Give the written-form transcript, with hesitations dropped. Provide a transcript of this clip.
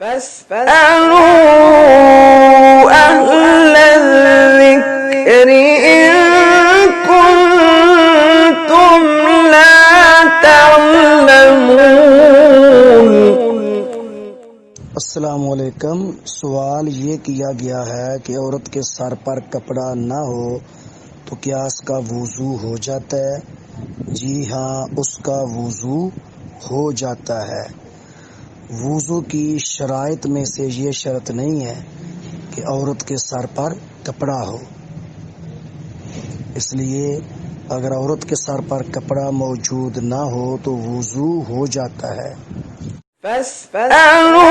فاسألوا أهل الذكر إن كنتم لا تعلمون। अस्सलाम वालेकुम। सवाल ये किया गया है कि औरत के सर पर कपड़ा ना हो तो क्या उसका वुज़ू हो जाता है? जी हाँ, उसका वुज़ू हो जाता है। वुज़ू की शराइत में से ये शर्त नहीं है कि औरत के सर पर कपड़ा हो, इसलिए अगर औरत के सर पर कपड़ा मौजूद ना हो तो वुज़ू हो जाता है। فاسألوا